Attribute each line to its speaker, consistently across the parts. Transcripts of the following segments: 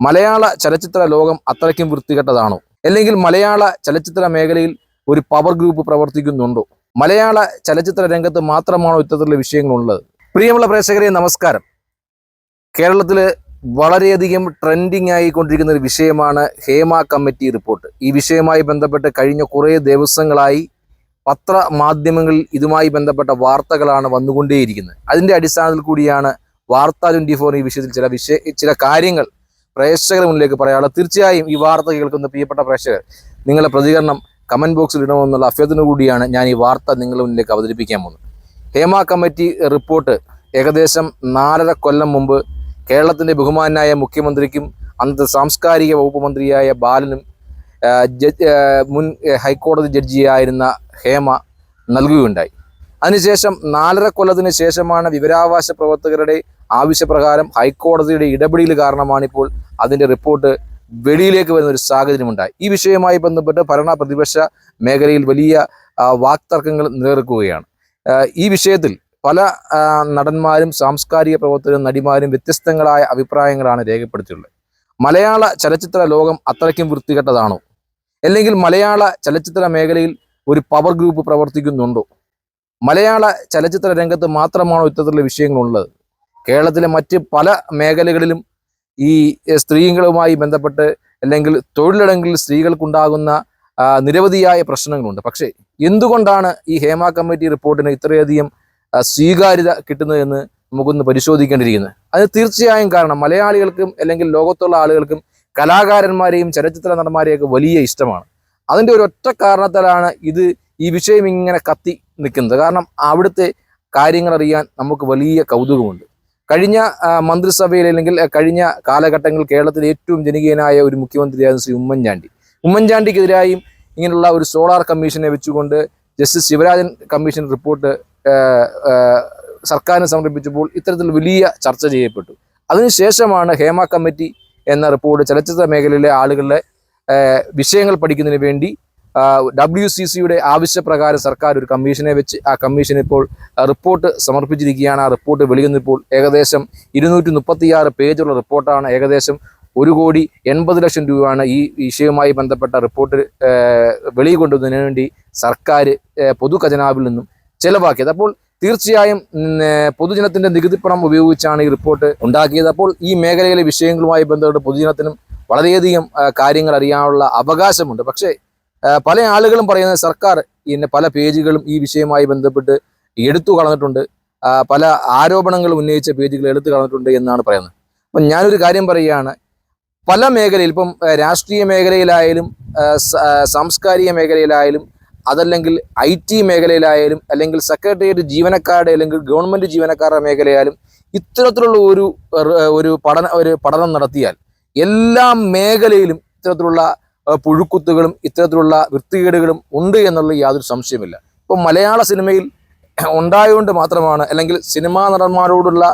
Speaker 1: മലയാള ചലച്ചിത്ര ലോകം അത്രയ്ക്കും വൃത്തികെട്ടതാണോ? അല്ലെങ്കിൽ മലയാള ചലച്ചിത്ര മേഖലയിൽ ഒരു പവർ ഗ്രൂപ്പ് പ്രവർത്തിക്കുന്നുണ്ടോ? മലയാള ചലച്ചിത്ര രംഗത്ത് മാത്രമാണോ ഇത്തരത്തിലുള്ള വിഷയങ്ങളുള്ളത്? പ്രിയമുള്ള പ്രേക്ഷകരെ, നമസ്കാരം. കേരളത്തിൽ വളരെയധികം ട്രെൻഡിങ് ആയിക്കൊണ്ടിരിക്കുന്ന ഒരു വിഷയമാണ് ഹേമ കമ്മിറ്റി റിപ്പോർട്ട്. ഈ വിഷയവുമായി ബന്ധപ്പെട്ട് കഴിഞ്ഞ കുറേ ദിവസങ്ങളായി പത്രമാധ്യമങ്ങളിൽ ഇതുമായി ബന്ധപ്പെട്ട വാർത്തകളാണ് വന്നുകൊണ്ടേയിരിക്കുന്നത്. അതിൻ്റെ അടിസ്ഥാനത്തിൽ കൂടിയാണ് വാർത്ത 24 ഈ വിഷയത്തിൽ ചില കാര്യങ്ങൾ പ്രേക്ഷകരുടെ മുന്നിലേക്ക് പറയാനുള്ളത്. തീർച്ചയായും ഈ വാർത്ത കേൾക്കുന്ന പ്രിയപ്പെട്ട പ്രേക്ഷകർ, നിങ്ങളുടെ പ്രതികരണം കമൻറ്റ് ബോക്സിൽ ഇടണമെന്നുള്ള അഭ്യർത്ഥന കൂടിയാണ് ഞാൻ ഈ വാർത്ത നിങ്ങളുടെ മുന്നിലേക്ക് അവതരിപ്പിക്കാൻ പോകുന്നത്. ഹേമ കമ്മിറ്റി റിപ്പോർട്ട് ഏകദേശം 4.5 കൊല്ലം മുമ്പ് കേരളത്തിൻ്റെ ബഹുമാനായ മുഖ്യമന്ത്രിക്കും അന്നത്തെ സാംസ്കാരിക വകുപ്പ് മന്ത്രിയായ ബാലനും മുൻ ഹൈക്കോടതി ജഡ്ജിയായിരുന്ന ഹേമ നൽകുകയുണ്ടായി. അതിനുശേഷം 4.5 കൊല്ലത്തിന് ശേഷമാണ് വിവരാവകാശ പ്രവർത്തകരുടെ ആവശ്യപ്രകാരം ഹൈക്കോടതിയുടെ ഇടപെടൽ കാരണമാണിപ്പോൾ അതിൻ്റെ റിപ്പോർട്ട് വെളിയിലേക്ക് വരുന്ന ഒരു സാഹചര്യമുണ്ടായി. ഈ വിഷയവുമായി ബന്ധപ്പെട്ട് ഭരണ പ്രതിപക്ഷ മേഖലയിൽ വലിയ വാക്തർക്കങ്ങൾ നിലനിൽക്കുകയാണ്. ഈ വിഷയത്തിൽ പല നടന്മാരും സാംസ്കാരിക പ്രവർത്തകരും നടിമാരും വ്യത്യസ്തങ്ങളായ അഭിപ്രായങ്ങളാണ് രേഖപ്പെടുത്തിയിട്ടുള്ളത്. മലയാള ചലച്ചിത്ര ലോകം അത്രയ്ക്കും വൃത്തികെട്ടതാണോ? അല്ലെങ്കിൽ മലയാള ചലച്ചിത്ര മേഖലയിൽ ഒരു പവർ ഗ്രൂപ്പ് പ്രവർത്തിക്കുന്നുണ്ടോ? മലയാള ചലച്ചിത്ര രംഗത്ത് മാത്രമാണോ ഇത്തരത്തിലുള്ള വിഷയങ്ങളുള്ളത്? കേരളത്തിലെ മറ്റ് പല മേഖലകളിലും ഈ സ്ത്രീകളുമായി ബന്ധപ്പെട്ട് അല്ലെങ്കിൽ തൊഴിലിടങ്ങളിൽ സ്ത്രീകൾക്കുണ്ടാകുന്ന നിരവധിയായ പ്രശ്നങ്ങളുണ്ട്. പക്ഷേ എന്തുകൊണ്ടാണ് ഈ ഹേമ കമ്മിറ്റി റിപ്പോർട്ടിന് ഇത്രയധികം സ്വീകാര്യത കിട്ടുന്നതെന്ന് നമുക്കൊന്ന് പരിശോധിക്കേണ്ടിയിരിക്കുന്നത്. അതിന് തീർച്ചയായും കാരണം മലയാളികൾക്കും അല്ലെങ്കിൽ ലോകത്തുള്ള ആളുകൾക്കും കലാകാരന്മാരെയും ചലച്ചിത്ര നടന്മാരെയൊക്കെ വലിയ ഇഷ്ടമാണ്. അതിൻ്റെ ഒരൊറ്റ കാരണത്താലാണ് ഈ വിഷയം ഇങ്ങനെ കത്തി നിൽക്കുന്നത്. കാരണം അവിടുത്തെ കാര്യങ്ങൾ അറിയാൻ നമുക്ക് വലിയ കൗതുകമുണ്ട്. കഴിഞ്ഞ മന്ത്രിസഭയിൽ അല്ലെങ്കിൽ കഴിഞ്ഞ കാലഘട്ടങ്ങളിൽ കേരളത്തിലെ ഏറ്റവും ജനകീയനായ ഒരു മുഖ്യമന്ത്രിയായിരുന്നു ശ്രീ ഉമ്മൻചാണ്ടിക്കെതിരായും ഇങ്ങനെയുള്ള ഒരു സോളാർ കമ്മീഷനെ വെച്ചുകൊണ്ട് ജസ്റ്റിസ് ശിവരാജൻ കമ്മീഷൻ റിപ്പോർട്ട് സർക്കാരിന് സമർപ്പിച്ചപ്പോൾ ഇത്തരത്തിൽ വലിയ ചർച്ച ചെയ്യപ്പെട്ടു. അതിനുശേഷമാണ് ഹേമ കമ്മിറ്റി എന്ന റിപ്പോർട്ട് ചലച്ചിത്ര മേഖലയിലെ ആളുകളുടെ വിഷയങ്ങൾ പഠിക്കുന്നതിന് വേണ്ടി WCCയുടെ ആവശ്യപ്രകാരം സർക്കാർ ഒരു കമ്മീഷനെ വെച്ച് ആ കമ്മീഷൻ ഇപ്പോൾ റിപ്പോർട്ട് സമർപ്പിച്ചിരിക്കുകയാണ്. ആ റിപ്പോർട്ട് വെളിവന്നപ്പോൾ ഏകദേശം 236 പേജുള്ള റിപ്പോർട്ടാണ്. ഏകദേശം 1,80,00,000 രൂപയാണ് ഈ വിഷയവുമായി ബന്ധപ്പെട്ട റിപ്പോർട്ട് വെളിയിൽ കൊണ്ടുവന്നതിന് വേണ്ടി സർക്കാർ പൊതു ഖജനാവിൽ നിന്നും ചെലവാക്കിയത്. അപ്പോൾ തീർച്ചയായും പൊതുജനത്തിൻ്റെ നികുതിപ്പണം ഉപയോഗിച്ചാണ് ഈ റിപ്പോർട്ട് ഉണ്ടാക്കിയത്. അപ്പോൾ ഈ മേഖലയിലെ വിഷയങ്ങളുമായി ബന്ധപ്പെട്ട് പൊതുജനത്തിനും വളരെയധികം കാര്യങ്ങൾ അറിയാനുള്ള അവകാശമുണ്ട്. പക്ഷേ പല ആളുകളും പറയുന്നത് സർക്കാർ പല പേജുകളും ഈ വിഷയവുമായി ബന്ധപ്പെട്ട് എടുത്തു കളഞ്ഞിട്ടുണ്ട്, പല ആരോപണങ്ങൾ ഉന്നയിച്ച പേജുകൾ എടുത്തു കളഞ്ഞിട്ടുണ്ട് എന്നാണ് പറയുന്നത്. അപ്പം ഞാനൊരു കാര്യം പറയുകയാണ്, പല മേഖലയിൽ ഇപ്പം രാഷ്ട്രീയ മേഖലയിലായാലും സാംസ്കാരിക മേഖലയിലായാലും അതല്ലെങ്കിൽ IT മേഖലയിലായാലും അല്ലെങ്കിൽ സെക്രട്ടേറിയറ്റ് ജീവനക്കാരുടെ അല്ലെങ്കിൽ ഗവൺമെൻറ് ജീവനക്കാരുടെ മേഖലയായാലും ഇത്തരത്തിലുള്ള ഒരു പഠനം നടത്തിയാൽ എല്ലാ മേഖലയിലും ഇത്തരത്തിലുള്ള പുഴുക്കുത്തുകളും ഇത്തരത്തിലുള്ള വൃത്തികേടുകളും ഉണ്ട് എന്നുള്ള യാതൊരു സംശയമില്ല. ഇപ്പം മലയാള സിനിമയിൽ ഉണ്ടായതുകൊണ്ട് മാത്രമാണ് അല്ലെങ്കിൽ സിനിമാ നടന്മാരോടുള്ള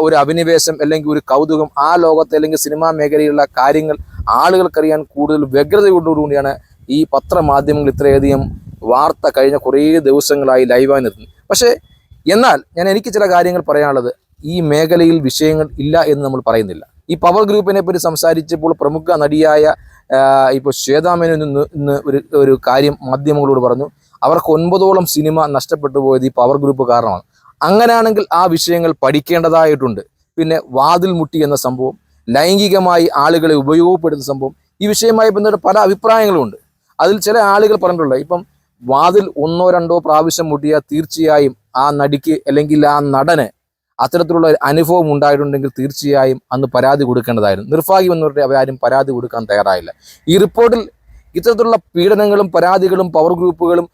Speaker 1: ഒരു അഭിനിവേശം അല്ലെങ്കിൽ ഒരു കൗതുകം ആ ലോകത്തെ അല്ലെങ്കിൽ സിനിമാ മേഖലയിലുള്ള കാര്യങ്ങൾ ആളുകൾക്കറിയാൻ കൂടുതൽ വ്യഗ്രതയോടുകൂടിയാണ് ഈ പത്രമാധ്യമങ്ങൾ ഇത്രയധികം വാർത്ത കഴിഞ്ഞ കുറേ ദിവസങ്ങളായി ലൈവായി നിർത്തുന്നത്. പക്ഷേ എന്നാൽ എനിക്ക് ചില കാര്യങ്ങൾ പറയാനുള്ളത്, ഈ മേഖലയിൽ വിഷയങ്ങൾ ഇല്ല എന്ന് നമ്മൾ പറയുന്നില്ല. ഈ പവർ ഗ്രൂപ്പിനെ പറ്റി സംസാരിച്ചപ്പോൾ പ്രമുഖ നടിയായ ഇപ്പോൾ ശ്വേതാമേനോൻ ഇന്ന് ഒരു കാര്യം മാധ്യമങ്ങളോട് പറഞ്ഞു. അവർക്ക് 9ഓളം സിനിമ നഷ്ടപ്പെട്ടു പോയത് ഈ പവർ ഗ്രൂപ്പ് കാരണമാണ്. അങ്ങനെയാണെങ്കിൽ ആ വിഷയങ്ങൾ പഠിക്കേണ്ടതായിട്ടുണ്ട്. പിന്നെ വാതിൽ മുട്ടി എന്ന സംഭവം, ലൈംഗികമായി ആളുകളെ ഉപയോഗപ്പെടുത്തുന്ന സംഭവം, ഈ വിഷയവുമായി ബന്ധപ്പെട്ട പല അഭിപ്രായങ്ങളുമുണ്ട്. അതിൽ ചില ആളുകൾ പറഞ്ഞിട്ടുള്ളത്, ഇപ്പം വാതിൽ 1-2 പ്രാവശ്യം മുട്ടിയാൽ തീർച്ചയായും ആ നടിക്ക് അല്ലെങ്കിൽ ആ നടന് അത്തരത്തിലുള്ള ഒരു അനുഭവം ഉണ്ടായിട്ടുണ്ടെങ്കിൽ തീർച്ചയായും അന്ന് പരാതി കൊടുക്കേണ്ടതായിരുന്നു. നിർഭാഗ്യം എന്നവരുടെ അവരാരും പരാതി കൊടുക്കാൻ തയ്യാറായില്ല. ഈ റിപ്പോർട്ടിൽ ഇത്തരത്തിലുള്ള പീഡനങ്ങളും പരാതികളും പവർ ഗ്രൂപ്പുകളും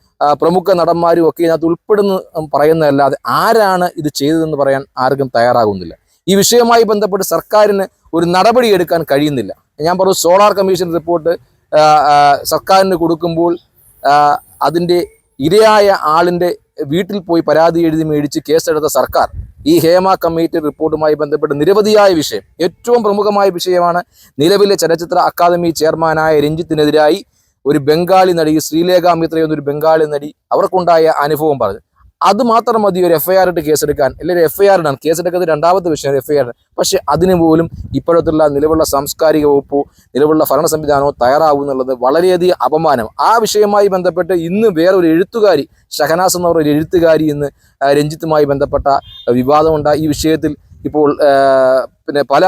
Speaker 1: പ്രമുഖ നടന്മാരും ഒക്കെ ഇതിനകത്ത് ഉൾപ്പെടുന്നു പറയുന്നതല്ലാതെ ആരാണ് ഇത് ചെയ്തതെന്ന് പറയാൻ ആർക്കും തയ്യാറാകുന്നില്ല. ഈ വിഷയവുമായി ബന്ധപ്പെട്ട് സർക്കാരിന് ഒരു നടപടി എടുക്കാൻ കഴിയുന്നില്ല. ഞാൻ പറഞ്ഞു, സോളാർ കമ്മീഷൻ റിപ്പോർട്ട് സർക്കാരിന് കൊടുക്കുമ്പോൾ അതിൻ്റെ ഇരയായ ആളിൻ്റെ വീട്ടിൽ പോയി പരാതി എഴുതി മേടിച്ച് കേസെടുത്ത സർക്കാർ ഈ ഹേമ കമ്മിറ്റി റിപ്പോർട്ടുമായി ബന്ധപ്പെട്ട് നിരവധിയായ വിഷയം, ഏറ്റവും പ്രമുഖമായ വിഷയമാണ് നിലവിലെ ചലച്ചിത്ര അക്കാദമി ചെയർമാനായ രഞ്ജിത്തിനെതിരായി ഒരു ബംഗാളി നടി ശ്രീലേഖ മിത്ര എന്നൊരു ബംഗാളി നടി അവർക്കുണ്ടായ അനുഭവം പറഞ്ഞു. അത് മാത്രം മതി ഒരു FIR ഇട്ട് കേസെടുക്കാൻ, അല്ലെങ്കിൽ FIR ഇടാൻ. കേസെടുക്കുന്നത് രണ്ടാമത്തെ വിഷയം, FIR. പക്ഷെ അതിന് പോലും ഇപ്പോഴത്തുള്ള നിലവിലുള്ള സാംസ്കാരിക വകുപ്പോ നിലവിലുള്ള ഭരണ സംവിധാനമോ തയ്യാറാവും എന്നുള്ളത് വളരെയധികം അപമാനം. ആ വിഷയവുമായി ബന്ധപ്പെട്ട് ഇന്ന് വേറൊരു എഴുത്തുകാരി, ഷഹനാസ് എന്ന് പറയുന്ന ഒരു എഴുത്തുകാരി ഇന്ന് രഞ്ജിത്തുമായി ബന്ധപ്പെട്ട വിവാദമുണ്ടായി. ഈ വിഷയത്തിൽ ഇപ്പോൾ പിന്നെ പല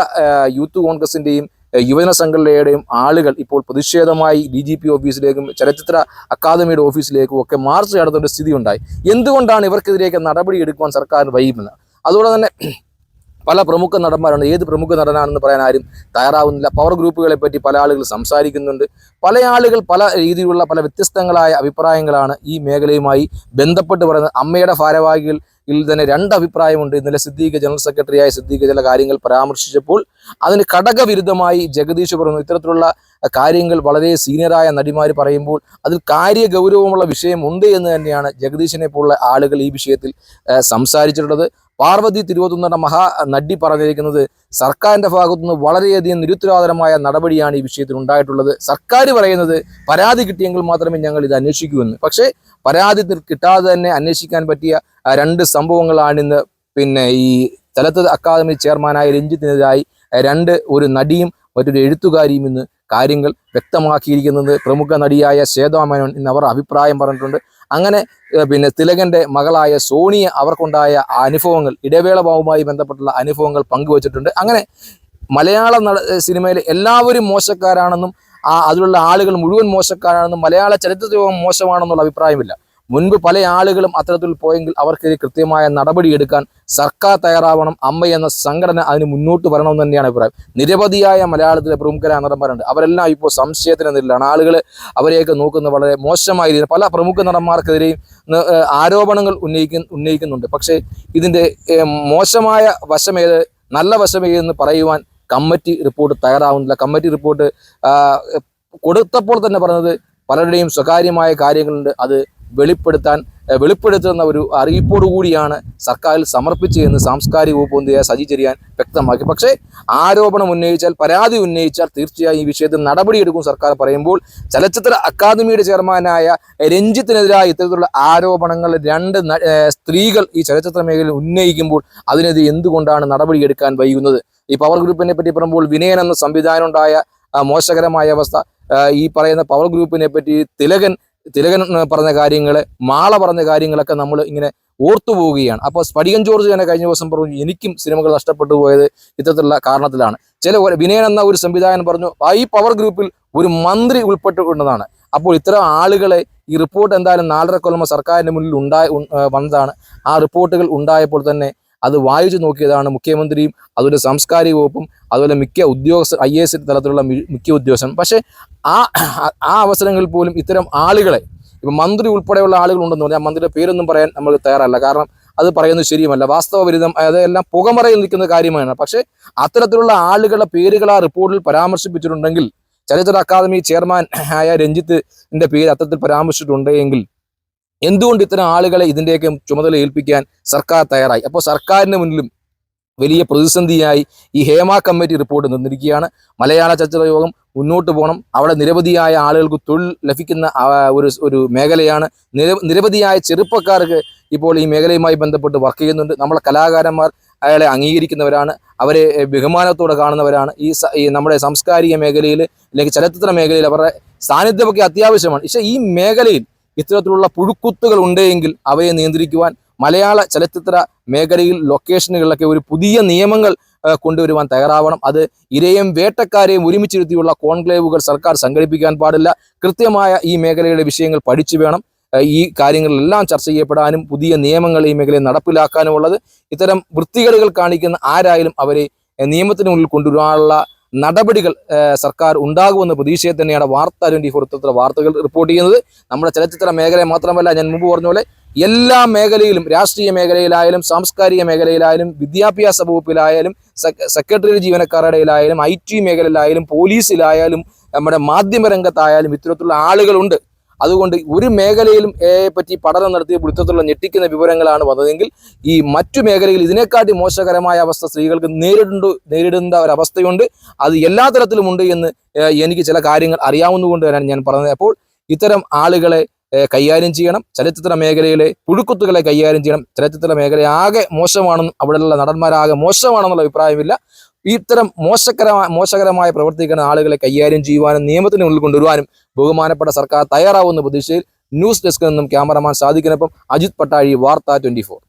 Speaker 1: യൂത്ത് കോൺഗ്രസിൻ്റെയും യുവജന സംഘടനയുടെയും ആളുകൾ ഇപ്പോൾ പ്രതിഷേധമായി DGP ഓഫീസിലേക്കും ചലച്ചിത്ര അക്കാദമിയുടെ ഓഫീസിലേക്കും ഒക്കെ മാർച്ച് നടത്തേണ്ട സ്ഥിതി ഉണ്ടായി. എന്തുകൊണ്ടാണ് ഇവർക്കെതിരെയൊക്കെ നടപടി എടുക്കുവാൻ സർക്കാരിന് വൈകുന്നത്? അതുപോലെ തന്നെ പല പ്രമുഖ നടന്മാരുണ്ട്. ഏത് പ്രമുഖ നടനാണെന്ന് പറയാൻ ആരും തയ്യാറാവുന്നില്ല. പവർ ഗ്രൂപ്പുകളെ പറ്റി പല ആളുകൾ സംസാരിക്കുന്നുണ്ട്. പല ആളുകൾ പല രീതിയിലുള്ള പല വ്യത്യസ്തങ്ങളായ അഭിപ്രായങ്ങളാണ് ഈ മേഖലയുമായി ബന്ധപ്പെട്ട് പറയുന്നത്. അമ്മയുടെ ഭാരവാഹികൾ തന്നെ രണ്ട് അഭിപ്രായമുണ്ട്. ഇന്നലെ സിദ്ദീഖ്, ജനറൽ സെക്രട്ടറിയായ സിദ്ദീഖ് ചില കാര്യങ്ങൾ പരാമർശിച്ചപ്പോൾ അതിന് ഘടകവിരുദ്ധമായി ജഗദീഷ് പറഞ്ഞു. ഇത്തരത്തിലുള്ള കാര്യങ്ങൾ വളരെ സീനിയറായ നടിമാർ പറയുമ്പോൾ അതിൽ കാര്യഗൗരവമുള്ള വിഷയമുണ്ട് എന്ന് തന്നെയാണ് ജഗദീഷിനെ പോലുള്ള ആളുകൾ ഈ വിഷയത്തിൽ സംസാരിച്ചിട്ടുള്ളത്. പാർവതി തിരുവോത്തുന്ന മഹാ നടി പറഞ്ഞിരിക്കുന്നത് സർക്കാരിൻ്റെ ഭാഗത്തുനിന്ന് വളരെയധികം നിരുത്തരവാദപരമായ നടപടിയാണ് ഈ വിഷയത്തിൽ ഉണ്ടായിട്ടുള്ളത്. സർക്കാർ പറയുന്നത് പരാതി കിട്ടിയെങ്കിൽ മാത്രമേ ഞങ്ങൾ ഇത് അന്വേഷിക്കൂവെന്ന്. പക്ഷേ പരാതി കിട്ടാതെ തന്നെ അന്വേഷിക്കാൻ പറ്റിയ രണ്ട് സംഭവങ്ങളാണിന്ന് പിന്നെ ഈ ചലച്ചിത്ര അക്കാദമി ചെയർമാനായ രഞ്ജിത്തിനെതിരായി ഒരു നടിയും മറ്റൊരു എഴുത്തുകാരിയും ഇന്ന് കാര്യങ്ങൾ വ്യക്തമാക്കിയിരിക്കുന്നത്. പ്രമുഖ നടിയായ ശ്വേതാ മേനോൻ ഇന്ന് അവർ അഭിപ്രായം പറഞ്ഞിട്ടുണ്ട്. അങ്ങനെ പിന്നെ തിലകൻ്റെ മകളായ സോണിയ അവർക്കുണ്ടായ അനുഭവങ്ങൾ, ഇടവേള ഭാവവുമായി ബന്ധപ്പെട്ടുള്ള അനുഭവങ്ങൾ പങ്കുവച്ചിട്ടുണ്ട്. അങ്ങനെ മലയാള സിനിമയിൽ എല്ലാവരും മോശക്കാരാണെന്നും അതിലുള്ള ആളുകൾ മുഴുവൻ മോശക്കാരാണെന്നും മലയാള ചരിത്രത്തിലും മോശമാണെന്നുള്ള അഭിപ്രായമില്ല. മുൻപ് പല ആളുകളും അത്തരത്തിൽ പോയെങ്കിൽ അവർക്കെതിരെ കൃത്യമായ നടപടിയെടുക്കാൻ സർക്കാർ തയ്യാറാവണം. അമ്മ എന്ന സംഘടന അതിന് മുന്നോട്ട് വരണമെന്ന് തന്നെയാണ് അഭിപ്രായം. നിരവധിയായ മലയാളത്തിലെ പ്രമുഖരായ നടന്മാരുണ്ട്. അവരെല്ലാം ഇപ്പോൾ സംശയത്തിന് നിലയിലാണ്. ആളുകൾ അവരെയൊക്കെ നോക്കുന്നത് വളരെ മോശമായ രീതിയിൽ. പല പ്രമുഖ നടന്മാർക്കെതിരെയും ആരോപണങ്ങൾ ഉന്നയിക്കുന്നുണ്ട്. പക്ഷേ ഇതിൻ്റെ മോശമായ വശമേത്, നല്ല വശമേതെന്ന് പറയുവാൻ കമ്മിറ്റി റിപ്പോർട്ട് തയ്യാറാവുന്നില്ല. കമ്മിറ്റി റിപ്പോർട്ട് കൊടുത്തപ്പോൾ തന്നെ പറഞ്ഞത് പലരുടെയും സ്വകാര്യമായ കാര്യങ്ങളുണ്ട്, അത് വെളിപ്പെടുത്തുന്ന ഒരു അറിയിപ്പോടു കൂടിയാണ് സർക്കാരിൽ സമർപ്പിച്ചതെന്ന് സാംസ്കാരിക വകുപ്പ് മന്ത്രി സജി ചെറിയാൻ വ്യക്തമാക്കി. പക്ഷേ ആരോപണം ഉന്നയിച്ചാൽ, പരാതി ഉന്നയിച്ചാൽ തീർച്ചയായും ഈ വിഷയത്തിൽ നടപടിയെടുക്കും സർക്കാർ പറയുമ്പോൾ, ചലച്ചിത്ര അക്കാദമിയുടെ ചെയർമാനായ രഞ്ജിത്തിനെതിരായ ഇത്തരത്തിലുള്ള ആരോപണങ്ങൾ രണ്ട് സ്ത്രീകൾ ഈ ചലച്ചിത്ര മേഖലയിൽ ഉന്നയിക്കുമ്പോൾ അതിനെതിരെ എന്തുകൊണ്ടാണ് നടപടിയെടുക്കാൻ വൈകുന്നത്? ഈ പവർ ഗ്രൂപ്പിനെ പറ്റി പറയുമ്പോൾ വിനയൻ എന്ന സംവിധാനം ഉണ്ടായ മോശകരമായ അവസ്ഥ, ഈ പറയുന്ന പവർ ഗ്രൂപ്പിനെ പറ്റി തിലകൻ പറഞ്ഞ കാര്യങ്ങൾ, മാള പറഞ്ഞ കാര്യങ്ങളൊക്കെ നമ്മൾ ഇങ്ങനെ ഓർത്തു പോവുകയാണ്. അപ്പോൾ സ്ഫടികൻ ജോർജ് തന്നെ കഴിഞ്ഞ ദിവസം പറഞ്ഞു, എനിക്കും സിനിമകൾ നഷ്ടപ്പെട്ടു പോയത് ഇത്തരത്തിലുള്ള കാരണത്തിലാണ്. വിനയൻ എന്ന ഒരു സംവിധായകൻ പറഞ്ഞു, ഈ പവർ ഗ്രൂപ്പിൽ ഒരു മന്ത്രി ഉൾപ്പെട്ടുകൊണ്ടതാണ്. അപ്പോൾ ഇത്തരം ആളുകളെ ഈ റിപ്പോർട്ട് എന്തായാലും 4.5 കൊല്ലം സർക്കാരിൻ്റെ മുന്നിൽ വന്നതാണ്. ആ റിപ്പോർട്ടുകൾ ഉണ്ടായപ്പോൾ തന്നെ അത് വായിച്ചു നോക്കിയതാണ് മുഖ്യമന്ത്രിയും അതുപോലെ സാംസ്കാരിക വകുപ്പും അതുപോലെ മിക്ക ഉദ്യോഗസ്ഥർ, IAS തലത്തിലുള്ള മിക്ക ഉദ്യോഗസ്ഥരും. പക്ഷേ ആ അവസരങ്ങളിൽ പോലും ഇത്തരം ആളുകളെ, ഇപ്പം മന്ത്രി ഉൾപ്പെടെയുള്ള ആളുകൾ ഉണ്ടെന്ന് പറഞ്ഞാൽ മന്ത്രിയുടെ പേരൊന്നും പറയാൻ നമ്മൾ തയ്യാറല്ല. കാരണം അത് പറയുന്നത് ശരിയുമല്ല, വാസ്തവവിരുദ്ധം, അതെല്ലാം പുകമറയിൽ നിൽക്കുന്ന കാര്യമാണ്. പക്ഷേ അത്തരത്തിലുള്ള ആളുകളുടെ പേരുകൾ ആ റിപ്പോർട്ടിൽ പരാമർശിപ്പിച്ചിട്ടുണ്ടെങ്കിൽ, ചലച്ചിത്ര അക്കാദമി ചെയർമാൻ ആയ രഞ്ജിത്തിന്റെ പേര് അത്തരത്തിൽ പരാമർശിച്ചിട്ടുണ്ടെങ്കിൽ എന്തുകൊണ്ട് ഇത്തരം ആളുകളെ ഇതിൻ്റെയൊക്കെ ചുമതല ഏൽപ്പിക്കാൻ സർക്കാർ തയ്യാറായി? അപ്പോൾ സർക്കാരിന് മുന്നിലും വലിയ പ്രതിസന്ധിയായി ഈ ഹേമ കമ്മിറ്റി റിപ്പോർട്ട് നിന്നിരിക്കുകയാണ്. മലയാള ചലച്ചിത്ര യോഗം മുന്നോട്ട് പോകണം. അവിടെ നിരവധിയായ ആളുകൾക്ക് തൊഴിൽ ലഭിക്കുന്ന ഒരു മേഖലയാണ്. നിരവധിയായ ചെറുപ്പക്കാർക്ക് ഇപ്പോൾ ഈ മേഖലയുമായി ബന്ധപ്പെട്ട് വർക്ക് ചെയ്യുന്നുണ്ട്. നമ്മളെ കലാകാരന്മാർ അയാളെ അംഗീകരിക്കുന്നവരാണ്, അവരെ ബഹുമാനത്തോടെ കാണുന്നവരാണ്. ഈ നമ്മുടെ സാംസ്കാരിക മേഖലയിൽ അല്ലെങ്കിൽ ചലച്ചിത്ര മേഖലയിൽ അവരുടെ സാന്നിധ്യമൊക്കെ അത്യാവശ്യമാണ്. പക്ഷേ ഈ മേഖലയിൽ ഇത്തരത്തിലുള്ള പുഴുക്കുത്തുകൾ ഉണ്ടെങ്കിൽ അവയെ നിയന്ത്രിക്കുവാൻ മലയാള ചലച്ചിത്ര മേഖലയിൽ ലൊക്കേഷനുകളിലൊക്കെ ഒരു പുതിയ നിയമങ്ങൾ കൊണ്ടുവരുവാൻ തയ്യാറാവണം. അത് ഇരയും വേട്ടക്കാരെയും ഒരുമിച്ചിരുത്തിയുള്ള കോൺക്ലേവുകൾ സർക്കാർ സംഘടിപ്പിക്കാൻ പാടില്ല. കൃത്യമായ ഈ മേഖലയുടെ വിഷയങ്ങൾ പഠിച്ചു വേണം ഈ കാര്യങ്ങളിലെല്ലാം ചർച്ച ചെയ്യപ്പെടാനും പുതിയ നിയമങ്ങൾ ഈ മേഖലയിൽ നടപ്പിലാക്കാനുമുള്ളത്. ഇത്തരം വൃത്തികേടുകൾ കാണിക്കുന്ന ആരായാലും അവരെ നിയമത്തിന് മുന്നിൽ കൊണ്ടുവരാനുള്ള നടപടികൾ സർക്കാർ ഉണ്ടാകുമെന്ന പ്രതീക്ഷയെ തന്നെയാണ് വാർത്ത 24 വാർത്തകൾ റിപ്പോർട്ട് ചെയ്യുന്നത്. നമ്മുടെ ചലച്ചിത്ര മേഖല മാത്രമല്ല, ഞാൻ മുമ്പ് പറഞ്ഞ പോലെ എല്ലാ മേഖലയിലും, രാഷ്ട്രീയ മേഖലയിലായാലും സാംസ്കാരിക മേഖലയിലായാലും വിദ്യാഭ്യാസ വകുപ്പിലായാലും സെക്രട്ടറി ജീവനക്കാരുടെ ഇടയിലായാലും IT മേഖലയിലായാലും പോലീസിലായാലും നമ്മുടെ മാധ്യമരംഗത്തായാലും ഇത്തരത്തിലുള്ള ആളുകളുണ്ട്. അതുകൊണ്ട് ഒരു മേഖലയിലും പറ്റി പഠനം നടത്തിയപ്പോൾ ഇത്തരത്തിലുള്ള ഞെട്ടിക്കുന്ന വിവരങ്ങളാണ് വന്നതെങ്കിൽ ഈ മറ്റു മേഖലയിൽ ഇതിനെക്കാട്ടി മോശകരമായ അവസ്ഥ സ്ത്രീകൾക്ക് നേരിടേണ്ട ഒരവസ്ഥയുണ്ട്. അത് എല്ലാ തരത്തിലുമുണ്ട് എന്ന് എനിക്ക് ചില കാര്യങ്ങൾ അറിയാവുന്നതുകൊണ്ട് തന്നെയാണ് ഞാൻ പറഞ്ഞത്. അപ്പോൾ ഇത്തരം ആളുകളെ കൈകാര്യം ചെയ്യണം. ചലച്ചിത്ര മേഖലയിലെ പുഴുക്കുത്തുകളെ കൈകാര്യം ചെയ്യണം. ചലച്ചിത്ര മേഖല ആകെ മോശമാണെന്നും അവിടെയുള്ള നടന്മാരാകെ മോശമാണെന്നുള്ള അഭിപ്രായമില്ല. ഇത്തരം മോശകരമായ പ്രവർത്തിക്കുന്ന ആളുകളെ കൈകാര്യം ചെയ്യുവാനും നിയമത്തിന് മുന്നിൽ കൊണ്ടുവരുവാനും ബഹുമാനപ്പെട്ട സർക്കാർ തയ്യാറാവുന്ന പ്രതീക്ഷയിൽ ന്യൂസ് ഡെസ്കിൽ നിന്നും ക്യാമറമാൻ സാദിഖിനൊപ്പം അജിത് പട്ടാഴി, വാർത്ത 24.